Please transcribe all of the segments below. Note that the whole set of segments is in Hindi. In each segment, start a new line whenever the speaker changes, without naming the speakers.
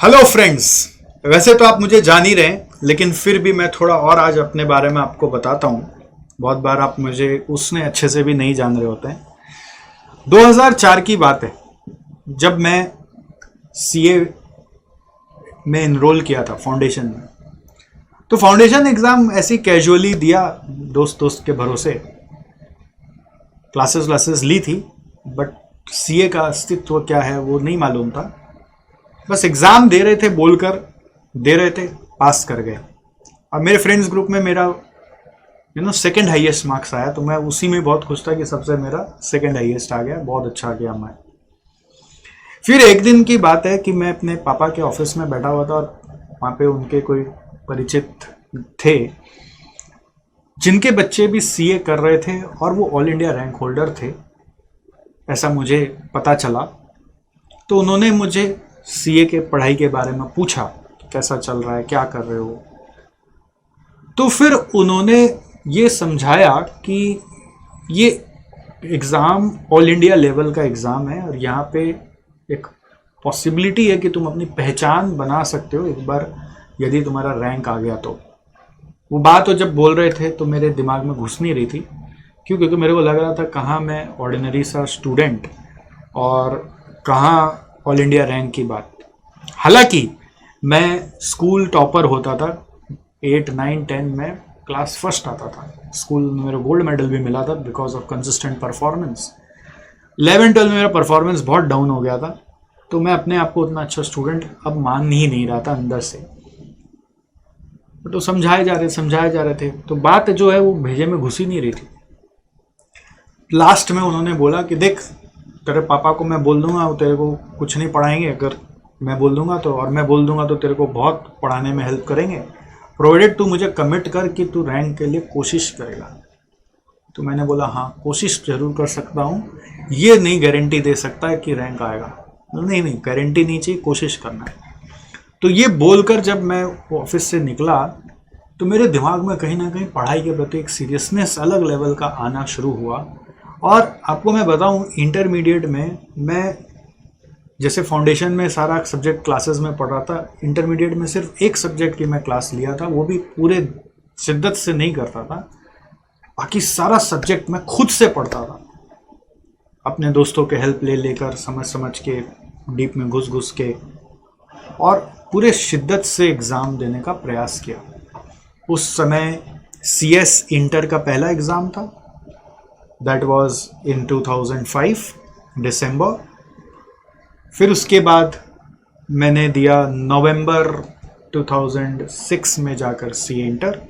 Hello friends. वैसे तो आप मुझे जान ही रहे हैं, लेकिन फिर भी मैं थोड़ा और आज अपने बारे में आपको बताता हूँ। बहुत बार आप मुझे उसने अच्छे से भी नहीं जान रहे होते हैं। 2004 की बात है, जब मैं सीए में इनरोल किया था फाउंडेशन में। तो फाउंडेशन एग्ज़ाम ऐसे कैजुअली दिया, दोस्त दोस्त के भरोसे। क्लासेस ली थी, बट सीए का अस्तित्व क्या है वो नहीं मालूम था। बस एग्ज़ाम दे रहे थे, बोलकर दे रहे थे, पास कर गए। अब मेरे फ्रेंड्स ग्रुप में मेरा सेकंड हाईएस्ट मार्क्स आया, तो मैं उसी में बहुत खुश था कि सबसे मेरा सेकंड हाईएस्ट आ गया, बहुत अच्छा गया मैं। फिर एक दिन की बात है कि मैं अपने पापा के ऑफिस में बैठा हुआ था और वहाँ पे उनके कोई परिचित थे जिनके बच्चे भी सीए कर रहे थे और वो ऑल इंडिया रैंक होल्डर थे, ऐसा मुझे पता चला। तो उन्होंने मुझे सीए के पढ़ाई के बारे में पूछा, कैसा चल रहा है, क्या कर रहे हो। तो फिर उन्होंने ये समझाया कि ये एग्ज़ाम ऑल इंडिया लेवल का एग्ज़ाम है और यहाँ पे एक पॉसिबिलिटी है कि तुम अपनी पहचान बना सकते हो एक बार यदि तुम्हारा रैंक आ गया तो। वो बात तो जब बोल रहे थे तो मेरे दिमाग में घुस नहीं रही थी, क्योंकि मेरे को लग रहा था कहाँ मैं ऑर्डिनरी सा स्टूडेंट और कहाँ ऑल इंडिया रैंक की बात। हालांकि मैं स्कूल टॉपर होता था, 8, 9, 10 में क्लास फर्स्ट आता था। स्कूल में मेरा गोल्ड मेडल भी मिला था बिकॉज ऑफ कंसिस्टेंट परफॉर्मेंस। 11, 12 में मेरा परफॉर्मेंस बहुत डाउन हो गया था, तो मैं अपने आप को उतना अच्छा स्टूडेंट अब मान ही नहीं रहा था अंदर से। तो समझाए जा रहे थे, तो बात जो है वो भेजे में घुसी नहीं रही थी। लास्ट में उन्होंने बोला कि देख, तेरे पापा को मैं बोल दूंगा, वो तेरे को कुछ नहीं पढ़ाएंगे अगर मैं बोल दूंगा तो, और मैं बोल दूंगा तो तेरे को बहुत पढ़ाने में हेल्प करेंगे, प्रोवाइडेड तू मुझे कमिट कर कि तू रैंक के लिए कोशिश करेगा। तो मैंने बोला हाँ, कोशिश जरूर कर सकता हूँ, ये नहीं गारंटी दे सकता है कि रैंक आएगा। नहीं, गारंटी नहीं चाहिए, कोशिश करना है। तो ये बोलकर जब मैं ऑफिस से निकला तो मेरे दिमाग में कहीं ना कहीं पढ़ाई के प्रति एक सीरियसनेस अलग लेवल का आना शुरू हुआ। और आपको मैं बताऊं, इंटरमीडिएट में मैं जैसे फाउंडेशन में सारा सब्जेक्ट क्लासेस में पढ़ रहा था, इंटरमीडिएट में सिर्फ एक सब्जेक्ट की मैं क्लास लिया था, वो भी पूरे शिद्दत से नहीं करता था। बाकी सारा सब्जेक्ट मैं खुद से पढ़ता था, अपने दोस्तों के हेल्प ले लेकर, समझ के, डीप में घुस के, और पूरे शिद्दत से एग्ज़ाम देने का प्रयास किया। उस समय सीएस इंटर का पहला एग्ज़ाम था, दैट वाज इन 2005 दिसंबर। फिर उसके बाद मैंने दिया नवंबर 2006 में जाकर सी इंटर,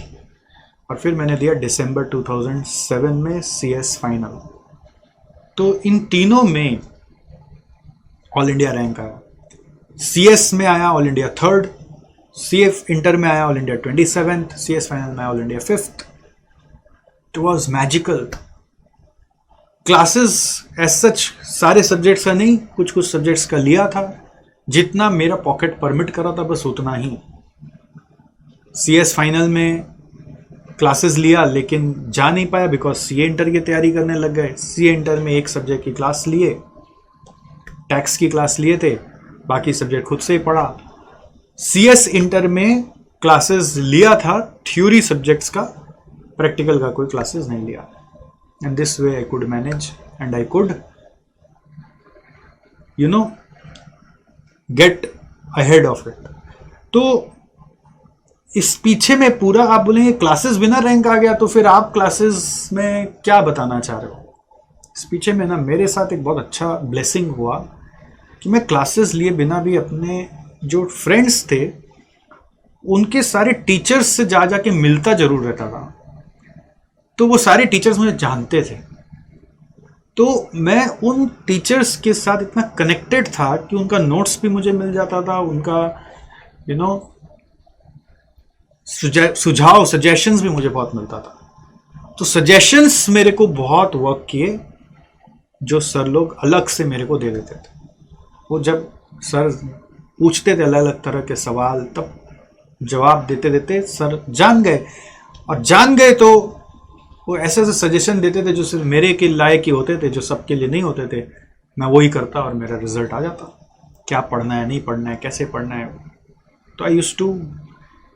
और फिर मैंने दिया दिसंबर 2007 में सीएस फाइनल। तो इन तीनों में ऑल इंडिया रैंक आया। सीएस में आया all India 3rd, CF inter में आया all India 27th, CS final में आया all India 5th। It was magical. Classes as such सारे सब्जेक्ट्स का नहीं, कुछ सब्जेक्ट्स का लिया था, जितना मेरा पॉकेट परमिट करा था बस उतना ही। सीएस फाइनल में क्लासेस लिया लेकिन जा नहीं पाया बिकॉज सीए इंटर की तैयारी करने लग गए। सीए इंटर में एक सब्जेक्ट की क्लास लिए, टैक्स की क्लास लिए थे, बाकी सब्जेक्ट खुद से ही पढ़ा। सीएस इंटर में क्लासेस लिया था थ्योरी सब्जेक्ट्स का, प्रैक्टिकल का कोई क्लासेस नहीं लिया। And this way I could manage and I could get ahead of it. तो इस पीछे में पूरा आप बोलेंगे क्लासेस बिना रैंक आ गया, तो फिर आप क्लासेस में क्या बताना चाह रहे हो। इस पीछे में ना मेरे साथ एक बहुत अच्छा ब्लेसिंग हुआ कि मैं क्लासेस लिए बिना भी अपने जो फ्रेंड्स थे उनके सारे टीचर्स से जाके मिलता जरूर रहता था। तो वो सारे टीचर्स मुझे जानते थे, तो मैं उन टीचर्स के साथ इतना कनेक्टेड था कि उनका नोट्स भी मुझे मिल जाता था, उनका सुझाव सजेशंस भी मुझे बहुत मिलता था। तो सजेशंस मेरे को बहुत वर्क किए, जो सर लोग अलग से मेरे को दे देते थे। वो जब सर पूछते थे अलग अलग तरह के सवाल, तब जवाब देते देते सर जान गए, और जान गए तो वो ऐसे सजेशन देते थे जो सिर्फ मेरे के लायक ही होते थे, जो सबके लिए नहीं होते थे। मैं वही करता और मेरा रिजल्ट आ जाता। क्या पढ़ना है, नहीं पढ़ना है, कैसे पढ़ना है. तो I used to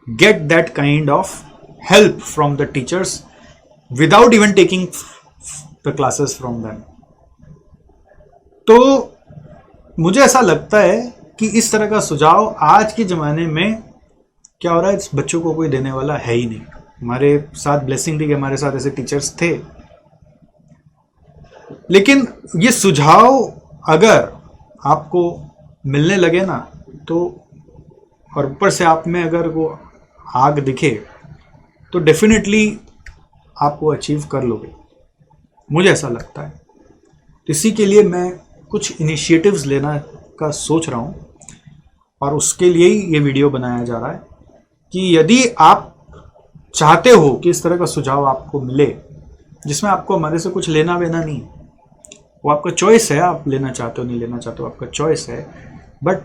get that kind of help from the teachers without even taking the classes from them. तो मुझे ऐसा लगता है कि इस तरह का सुझाव आज के ज़माने में क्या हो रहा है, बच्चों को कोई देने वाला है ही नहीं. हमारे साथ ब्लेसिंग थी कि हमारे साथ ऐसे टीचर्स थे, लेकिन ये सुझाव अगर आपको मिलने लगे ना तो, और ऊपर से आप में अगर वो आग दिखे तो डेफिनेटली आप वो अचीव कर लोगे, मुझे ऐसा लगता है. इसी के लिए मैं कुछ इनिशिएटिव्स लेना का सोच रहा हूँ और उसके लिए ही ये वीडियो बनाया जा रहा है कि यदि आप चाहते हो कि इस तरह का सुझाव आपको मिले जिसमें आपको हमारे से कुछ लेना देना नहीं, वो आपका चॉइस है, आप लेना चाहते हो नहीं लेना चाहते हो आपका चॉइस है. बट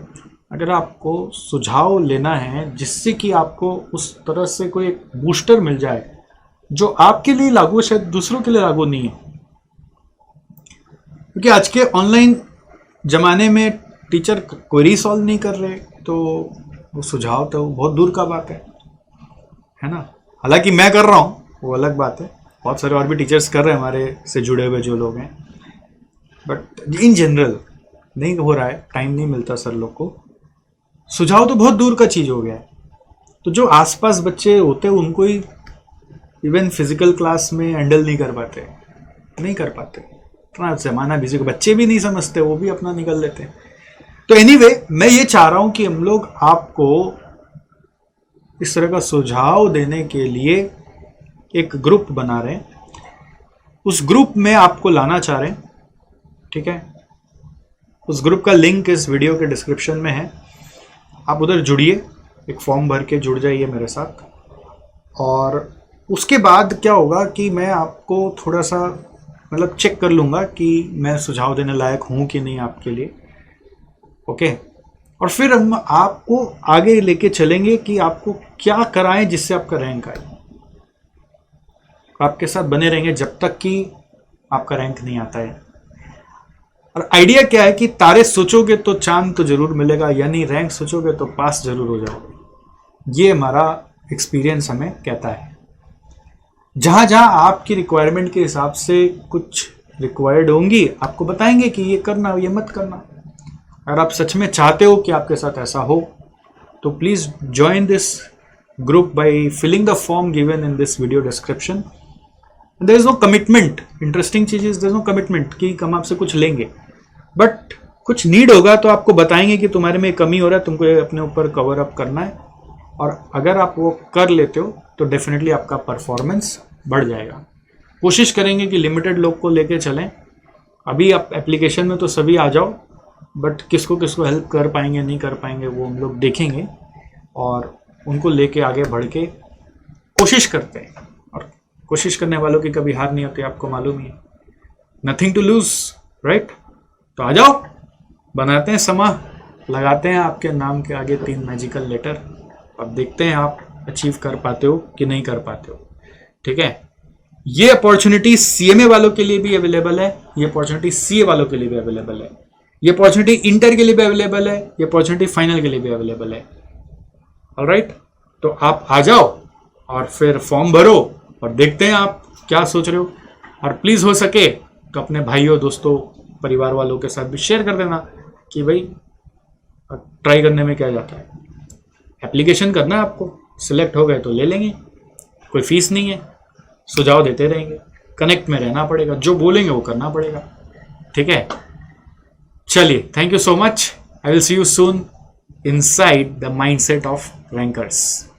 अगर आपको सुझाव लेना है जिससे कि आपको उस तरह से कोई एक बूस्टर मिल जाए जो आपके लिए लागू है, शायद दूसरों के लिए लागू नहीं है. क्योंकि आज के ऑनलाइन ज़माने में टीचर क्वेरी सॉल्व नहीं कर रहे तो वो सुझाव तो बहुत दूर का बात है ना. हालांकि मैं कर रहा हूँ वो अलग बात है, बहुत सारे और भी टीचर्स कर रहे हैं हमारे से जुड़े हुए जो लोग हैं, बट इन जनरल नहीं हो रहा है, टाइम नहीं मिलता सर लोग को. सुझाव तो बहुत दूर का चीज़ हो गया है. तो जो आसपास बच्चे होते हैं उनको ही इवन फिजिकल क्लास में हैंडल नहीं कर पाते. इतना जमाना बिजी को बच्चे भी नहीं समझते, वो भी अपना निकल लेते हैं. तो एनीवे, मैं ये चाह रहा हूं कि हम लोग आपको इस तरह का सुझाव देने के लिए एक ग्रुप बना रहे हैं. उस ग्रुप में आपको लाना चाह रहे हैं, ठीक है. उस ग्रुप का लिंक इस वीडियो के डिस्क्रिप्शन में है, आप उधर जुड़िए, एक फॉर्म भर के जुड़ जाइए मेरे साथ. और उसके बाद क्या होगा कि मैं आपको थोड़ा सा मतलब चेक कर लूँगा कि मैं सुझाव देने लायक हूँ कि नहीं आपके लिए, ओके. और फिर हम आपको आगे लेके चलेंगे कि आपको क्या कराएं जिससे आपका रैंक आए. आपके साथ बने रहेंगे जब तक कि आपका रैंक नहीं आता है. और आइडिया क्या है कि तारे सोचोगे तो चांद तो जरूर मिलेगा, यानी रैंक सोचोगे तो पास जरूर हो जाओगे. ये हमारा एक्सपीरियंस हमें कहता है. जहां जहां आपकी रिक्वायरमेंट के हिसाब से कुछ रिक्वायर्ड होंगी आपको बताएंगे कि ये करना ये मत करना. अगर आप सच में चाहते हो कि आपके साथ ऐसा हो तो please join this group by filling the form given in this video description. There is no commitment. Interesting चीज is there is no commitment कि हम आपसे कुछ लेंगे, बट कुछ नीड होगा तो आपको बताएंगे कि तुम्हारे में कमी हो रहा है, तुमको अपने ऊपर कवर अप करना है. और अगर आप वो कर लेते हो तो डेफिनेटली आपका परफॉर्मेंस बढ़ जाएगा. कोशिश करेंगे कि लिमिटेड लोग को लेके चलें. अभी आप एप्लीकेशन में तो सभी आ जाओ, बट किसको किसको हेल्प कर पाएंगे नहीं कर पाएंगे वो हम लोग देखेंगे और उनको लेके आगे बढ़ के कोशिश करते हैं. और कोशिश करने वालों की कभी हार नहीं होती, आपको मालूम ही है. Nothing to lose, right. तो आ जाओ, बनाते हैं समा, लगाते हैं आपके नाम के आगे 3 मैजिकल लेटर और देखते हैं आप अचीव कर पाते हो कि नहीं कर पाते हो, ठीक है. ये अपॉर्चुनिटी सीएमए वालों के लिए भी अवेलेबल है, ये अपॉर्चुनिटी सीए वालों के लिए भी अवेलेबल है, ये अपॉर्चुनिटी इंटर के लिए भी अवेलेबल है, ये अपॉर्चुनिटी फाइनल के लिए भी अवेलेबल है. ऑलराइट, तो आप आ जाओ और फिर फॉर्म भरो और देखते हैं आप क्या सोच रहे हो. और प्लीज हो सके तो अपने भाइयों दोस्तों परिवार वालों के साथ भी शेयर कर देना कि भाई ट्राई करने में क्या जाता है. एप्लीकेशन करना है आपको, सिलेक्ट हो गए तो ले लेंगे, कोई फीस नहीं है. सुझाव देते रहेंगे, कनेक्ट में रहना पड़ेगा, जो बोलेंगे वो करना पड़ेगा, ठीक है. चलिए, thank you so much. I will see you soon inside the mindset of rankers.